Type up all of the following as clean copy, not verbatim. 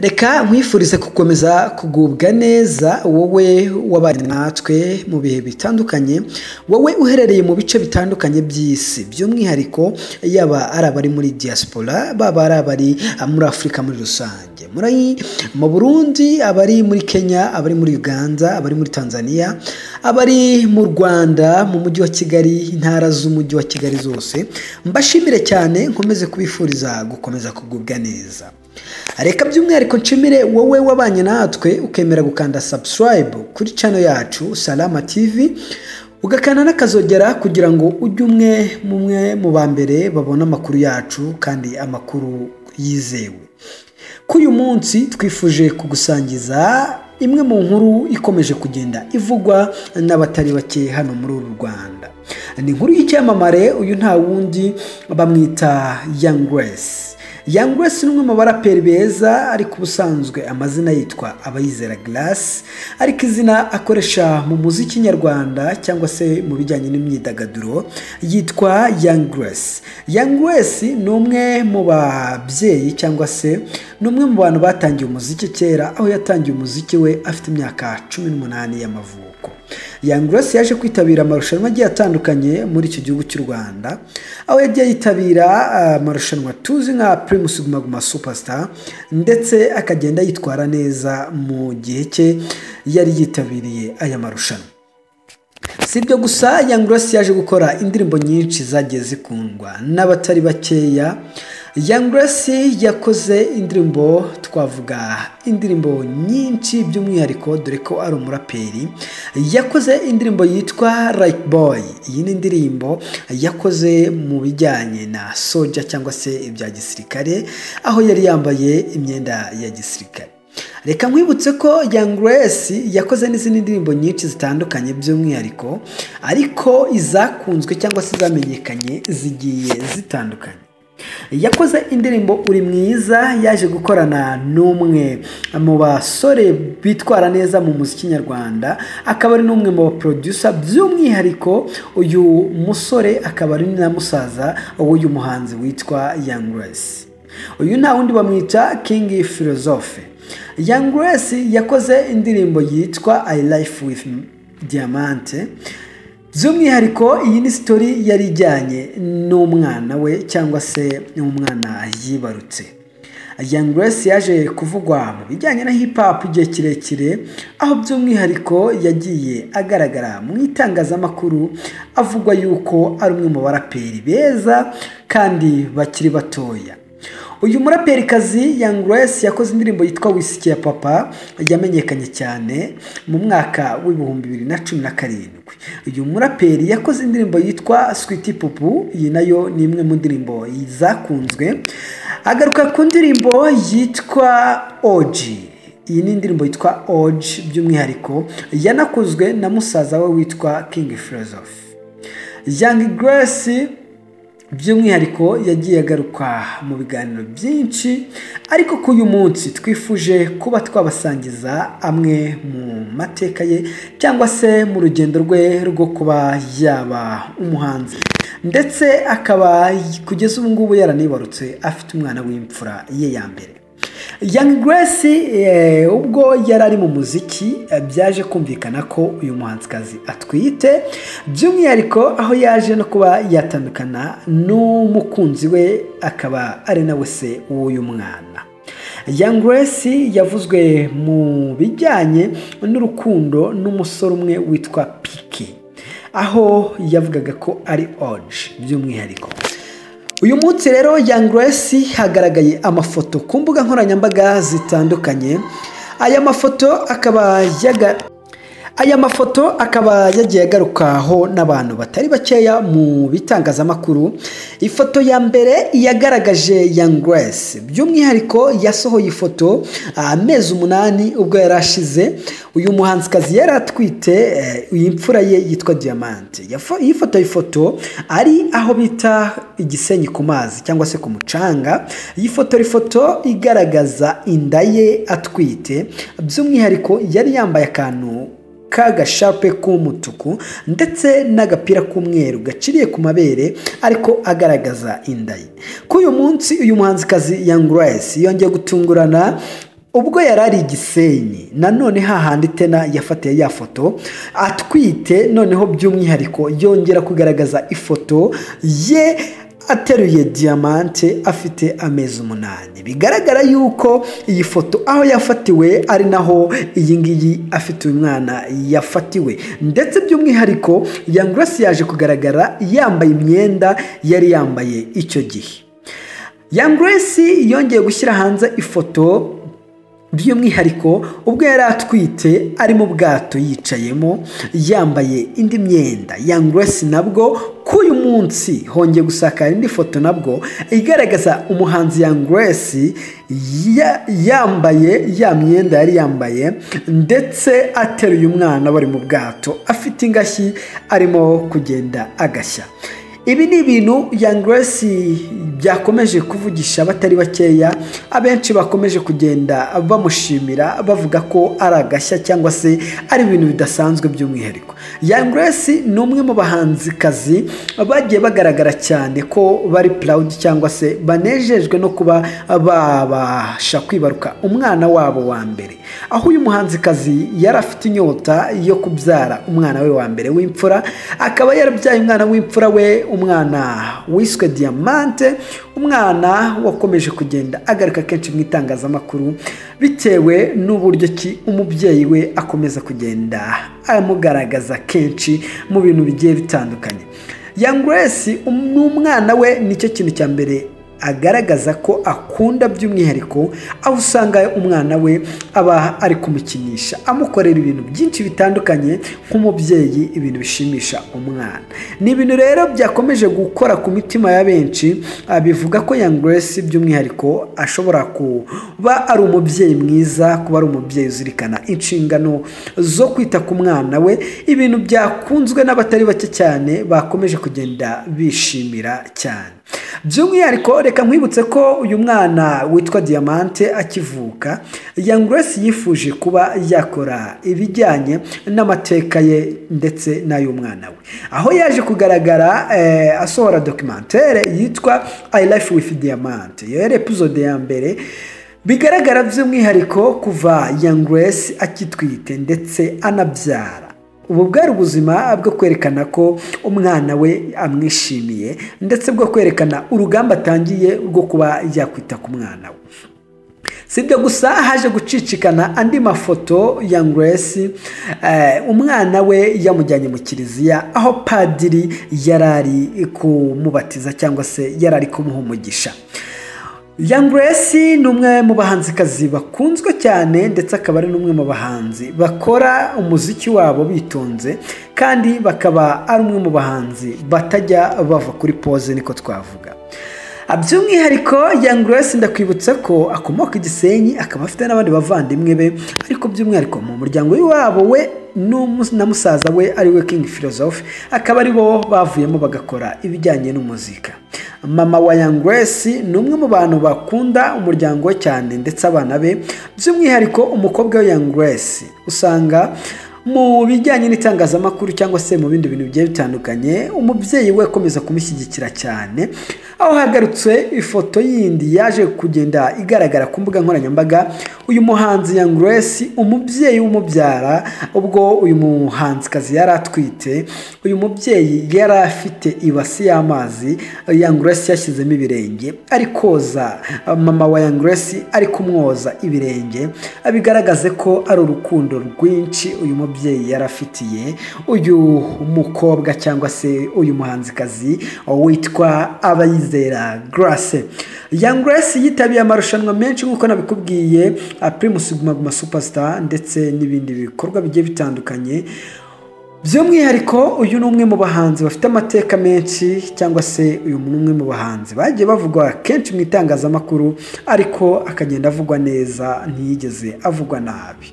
Reka nkwifurize gukomeza kugubwa neza wowe wabanye natwe mu bihe bitandukanye, wowe uherereye mu bice bitandukanye by'isi, by'umwihariko yaba ari abari muri diaspora, baba ari abari muri Afurika muri rusange, mu Burundi, abari muri Kenya, abari muri Uganda, abari muri Tanzania, abari mu Rwanda, mu mujyi wa Kigali, intara z'umujyi wa Kigali zose, mbashimire cyane, nkomeze kubifuriza gukomeza kugubwa neza. Reka by'umwihariko nshimire wowe wabanye natwe ukemera gukanda subscribe kuri channel yacu Salama TV, ugakanda n'akazogera kugira ngo ujye umwe mu bambere babona amakuru yacu kandi amakuru yizewe. Kuri uyu munsi twifuje kugusangiza imwe mu nkuru ikomeje kugenda ivugwa n'abatari bake hano muri uru Rwanda. Ni inkuru y'icyamamare, uyu nta wundi bamwita Wese. Wese ni umwe mu baraperi beza, ariko ubusanzwe amazina yitwa Abayizera Grace, ariko izina akoresha mu muziki nyarwanda cyangwa se mu bijyanye n'imyidagaduro yitwa Wese. Wese ni umwe mu babyeyi cyangwa se ni umwe mu bantu batangiye umuziki kera, aho yatangiye umuziki we afite imyaka 18 y'amavuko. Wese yaje kwitabira amarushanwa agiye atandukanye muri icyo gihugu cy'u Rwanda, aho yagiye yitabira amarushanwa tuzi nka Primus Guma Guma Superstar, ndetse akagenda yitwara neza mu gihe cye yari yitabiriye aya marushanwa. Si ibyo gusa, Wese yaje gukora indirimbo nyinshi zagiye zikundwa n'abatari bakeya. Wese yakoze indirimbo, twavuga indirimbo nyinshi by'umwihariko dore ko ari umuraperi. Yakoze indirimbo yitwa Like Boy. Iyi ni indirimbo yakoze mu bijyanye na soja cyangwa se ibya gisirikare, aho yari yambaye imyenda ya gisirikare. Reka nkwibutse ko Wese yakoze n'izindi ndirimbo nyinshi zitandukanye by'umwihariko, ariko izakunzwe cyangwa se zamenyekanye zigiye zitandukanye. Yakoze indirimbo Uri Mwiza, yaje gukorana n'umwe mu basore bitwara neza mu muziki nyarwanda, akaba ari n'umwe mu producer, by'umwihariko uyu musore akaba ari na musaza w'uyu muhanzi witwa Wese. Uyu nta wundi bamwita King Philosophe. Wese yakoze indirimbo yitwa I Life with Diamante. By'umwihariko iyi ni story yari ijyanye n'umwana we cyangwa se umwana yibarutse. Wese yaje kuvugwa mu bijyanye na hip hop igihe kirekire, aho by'umwihariko yagiye agaragara mu itangazamakuru avugwa yuko ari umwe mu baraperi beza kandi bakiri batoya. Uyu muraperikazi Wese yakoze indirimbo yitwa Wisikiya Papa, yamenyekanye cyane mu mwaka w'2017. Uyu muraperi yakoze indirimbo yitwa Sweetie Pupu, iyi nayo ni imwe mu ndirimbo zakunzwe. Agaruka ku ndirimbo yitwa OG. Iyi ni indirimbo yitwa OG, by'umwihariko yanakozwe na musaza we witwa King Philosophe. Wese by'umwihariko yagiye agaruka mu biganiro byinshi, ariko ku uyu munsi twifuje kuba twabasangiza amwe mu mateka ye cyangwa se mu rugendo rwe rwo kuba yaba umuhanzi, ndetse akaba kugeza ubu ngubu yaranibarutse afite umwana w'imfura ye ya mbere. Wese ubwo yari ari mu muziki, byaje kumvikana ko uyu muhanzikazi atwite, by'umwihariko aho yaje no kuba yatandukana n'umukunzi we, akaba ari nawe se w'uyu mwana. Wese yavuzwe mu bijyanye n'urukundo n'umusore umwe witwa Pike, aho yavugaga ko ari OG by'umwihariko. Uyu munsi rero Wese hagaragaye amafoto ku mbuga nkoranyambaga zitandukanye. Aya mafoto akaba yagiye agarukaho n'abantu batari bakeya mu bitangazamakuru. Ifoto ya mbere yagaragaje Wese, by'umwihariko yasohoye ifoto amezi 8 ubwo yarashize. Uyu muhanzikazi yari atwite imfura ye yitwa Diamante. Iyi foto ari aho bita Igisenyi ku mazi cyangwa se ku mucanga. Iyi foto igaragaza inda ye atwite, by'umwihariko yari yambaye akantu kagashape k'umutuku ndetse n'agapira k'umweru gaciriye ku mabere, ariko agaragaza inda ye. Kuri uyu munsi uyu muhanzikazi Wese yongeye gutungurana ubwo yarari Gisenyi nanone hahandi tena yafatiye ya foto atwite, noneho by'umwihariko yongera kugaragaza ifoto ye ateruye diamante afite amezi 8. Bigaragara yuko iyi foto aho yafatiwe ari naho iyi ngiyi afite umwana yafatiwe, ndetse by'umwihariko Young Grace yaje kugaragara yambaye imyenda yari yambaye icyo gihe. Young Grace yongeye gushyira hanze ifoto by'umwihariko ubwo yari atwite ari mu bwato yicayemo yambaye indi myenda. Young Grace nabwo k'uyu munsi hongeye gusakara indi foto nabwo igaragaza umuhanzi Young Grace yambaye ya myenda yari yambaye, ndetse ateruye umwana bari mu bwato afite ingashyi arimo kugenda agashya. Ibi ni ibintu Young Grace byakomeje kuvugisha batari bakeya, abenshi bakomeje kugenda bamushimira bavuga ko ari agashya cyangwa se ari ibintu bidasanzwe by'umwihariko. Young Grace ni umwe mu bahanzikazi bagiye bagaragara cyane ko bari proud cyangwa se banejejwe no kuba babasha kwibaruka umwana wabo wa mbere, aho uyu muhanzikazi yari afite inyota yo kubyara umwana we wa mbere w'imfura, akaba yarabyaye umwana w'imfura we, umwana wiswe Diamante, umwana wakomeje kugenda agaruka kenshi mu itangazamakuru bitewe n'uburyo ki umubyeyi we akomeza kugenda amugaragaza kenshi mu bintu bigiye bitandukanye. Young Grace n'umwana we nicyo kintu cya mbere agaragaza ko akunda by'umwihariko, aho usanga umwana we aba ari kumukinisha amukorera ibintu byinshi bitandukanye nk'umubyeyi, ibintu bishimisha umwana. Ni ibintu rero byakomeje gukora ku mitima ya benshi, bivuga ko Young Grace by'umwihariko ashobora kuba ari umubyeyi mwiza, kuba ari umubyeyi uzirikana inshingano zo kwita ku mwana we, ibintu byakunzwe n'abatari bake cyane bakomeje kugenda bishimira cyane. By'umwihariko reka nkwibutse ko uyu mwana witwa Diamante akivuka, Young Grace yifuje kuba yakora ibijyanye n'amateka ye ndetse n'ay'umwana we, aho yaje kugaragara asohora documentaire yitwa I Life with Diamante. Iyo yari episode ya mbere, bigaragara by'umwihariko kuva Young Grace akitwite ndetse anabyara. Ubu bwari ubuzima bwo kwerekana ko umwana we amwishimiye, ndetse bwo kwerekana urugamba atangiye rwo kuba yakwita ku mwana we. Sibyo gusa, haje gucicikana andi mafoto Young Grace umwana we yamujyanye mu kiliziya, aho padiri yarari kumubatiza cyangwa se yarari kumuha umugisha. Young Grace ni umwe mu bahanzikazi bakunzwe cyane, ndetse akaba ari n'umwe mu bahanzi bakora umuziki wabo bitonze, kandi bakaba ari umwe mu bahanzi batajya bava kuri pose, niko twavuga. By'umwihariko Young Grace ndakwibutsa ko akomoka i Gisenyi, akaba afite n'abandi bavandimwe be, ariko by'umwihariko mu muryango w'iwabo we na musaza we ari we King Philosophe, akaba ari bo bavuyemo bagakora ibijyanye n'umuzika. Mama wa Young Grace ni umwe mu bantu bakunda umuryango we cyane, ndetse abana be, by'umwihariko umukobwa wa Young Grace usanga mu bijyanye n'itangazamakuru cyangwa se mu bindi bintu bigiye bitandukanye umubyeyi we akomeza kumushyigikira cyane, aho hagarutse ifoto yindi yaje kugenda igaragara ku mbuga nkoranyambaga. Uyu muhanzi Young Grace, umubyeyi w'umubyara, ubwo uyu muhanzikazi yari atwite, uyu mubyeyi yari afite ibasi y'amazi Young Grace yashyizemo ibirenge, ari koza mama wa Young Grace ari kumwoza ibirenge, abigaragaze ko ari urukundo rwinshi uyu mubyeyi yari afitiye uyu mukobwa cyangwa se uyu muhanzikazi witwa Abayizera Grace. Young Grace yitabiye amarushanwa menshi nk'uko nabikubwiye, Primus Guma Guma Superstar ndetse n'ibindi bikorwa bigiye bitandukanye. By'umwihariko uyu ni umwe mu bahanzi bafite amateka menshi, cyangwa se uyu ni umwe mu bahanzi bagiye bavugwa kenshi mu itangazamakuru, ariko akagenda avugwa neza, ntiyigeze avugwa nabi.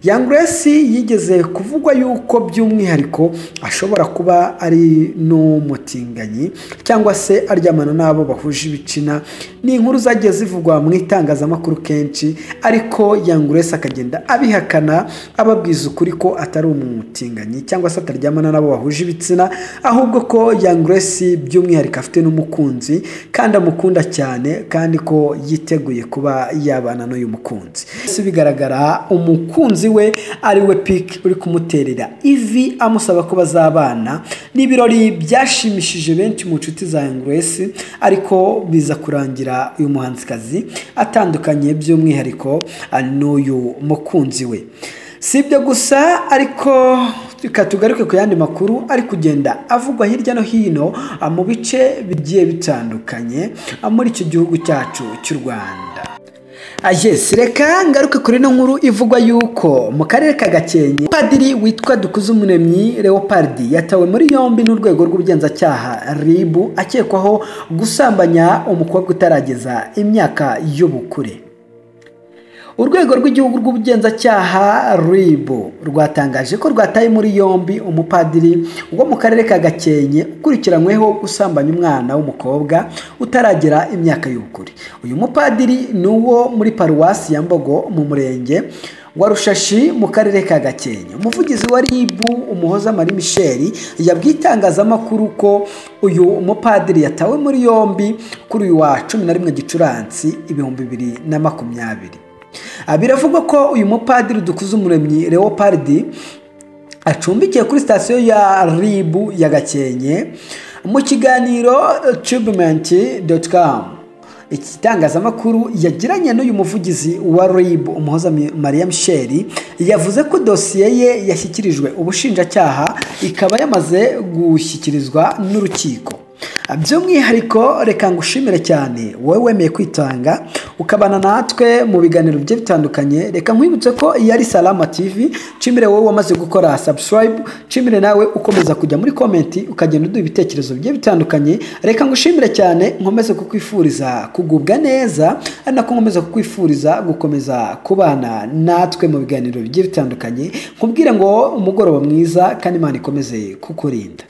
Young Grace yigeze kuvugwa yuko by'umwihariko ashobora kuba ari n'umutinganyi cyangwa se aryamana n'abo bahuje ibicina. Ni inkuru zagiye zivugwa mu itangazamakuru kenshi, ariko Young Grace akagenda abihakana ababwiza ukuri ko atari umutinganyi cyangwa se ataryamana n'abo bahuje ibitsina, ahubwo ko Young Grace by'umwihariko afite n'umukunzi kandi amukunda cyane, kandi ko yiteguye kuba yabana n'uyu mukunzi. Bigaragara umukunzi we ari we Pic uri kumuterera ivi amusaba ko bazabana. Ni ibirori byashimishije benshi mu nshuti za Young Grace, ariko biza kurangira uyu muhanzikazi atandukanye by'umwihariko n'uyu mukunzi we. Si ibyo gusa ariko tugaruke ku yandi makuru ari kugenda avugwa hirya no hino mu bice bigiye bitandukanye muri icyo gihugu cyacu cy'u Rwanda. Yes, reka ngaruke kuri no nkuru ivugwa yuko mu karere ka Gakenke padiri witwa Dukuzumuremyi Leopard yatawe muri yombi n'urwego rw'ubugenzacyaha RIB akekwaho gusambanya umukobwa utarageza imyaka y'ubukure. Urwego rw'igihugu rw'ubugenzacyaha RIB rwatangaje ko rwataye muri yombi umupadiri wo mu karere ka Gakenke ukurikiranyweho gusambanya umwana w'umukobwa utaragera imyaka y'ubukure. Uyu mupadiri ni uwo muri paruwasi ya Mbogo mu murenge wa Rushashi mu karere ka Gakenke. Umuvugizi wa RIB Umuhoza Marie Michel yabwiye itangazamakuru ko uyu mupadiri yatawe muri yombi kuri uyu wa 11 Gicurasi 2020. Biravugwa ko uyu mupadiri Dukuzumuremyi Leopard acumbikiye kuri sitasiyo ya RIB ya Gakenke. Mu kiganiro tubement.com ikitangazamakuru yagiranye n'uyu muvugizi wa RIB Umuhoza Marie Michel yavuze ko dosiye ye yashyikirijwe ubushinjacyaha ikaba yamaze gushyikirizwa n'urukiko. By'umwihariko reka ngushimire cyane wowe wemeye kwitanga ukabana natwe mu biganiro bigiye bitandukanye. Reka nkwibutse ko yari Salama TV. Nshimire wowe wamaze gukora subscribe, nshimire nawe ukomeza kujya muri comment ukagenda uduha ibitekerezo bigiye bitandukanye. Reka ngushimire cyane, nkomeze kukwifuriza kugubwa neza, ari nako nkomeza kukwifuriza gukomeza kubana natwe mu biganiro bigiye bitandukanye. Nkubwire ngo umugoroba mwiza kandi Imana ikomeze kukurinda.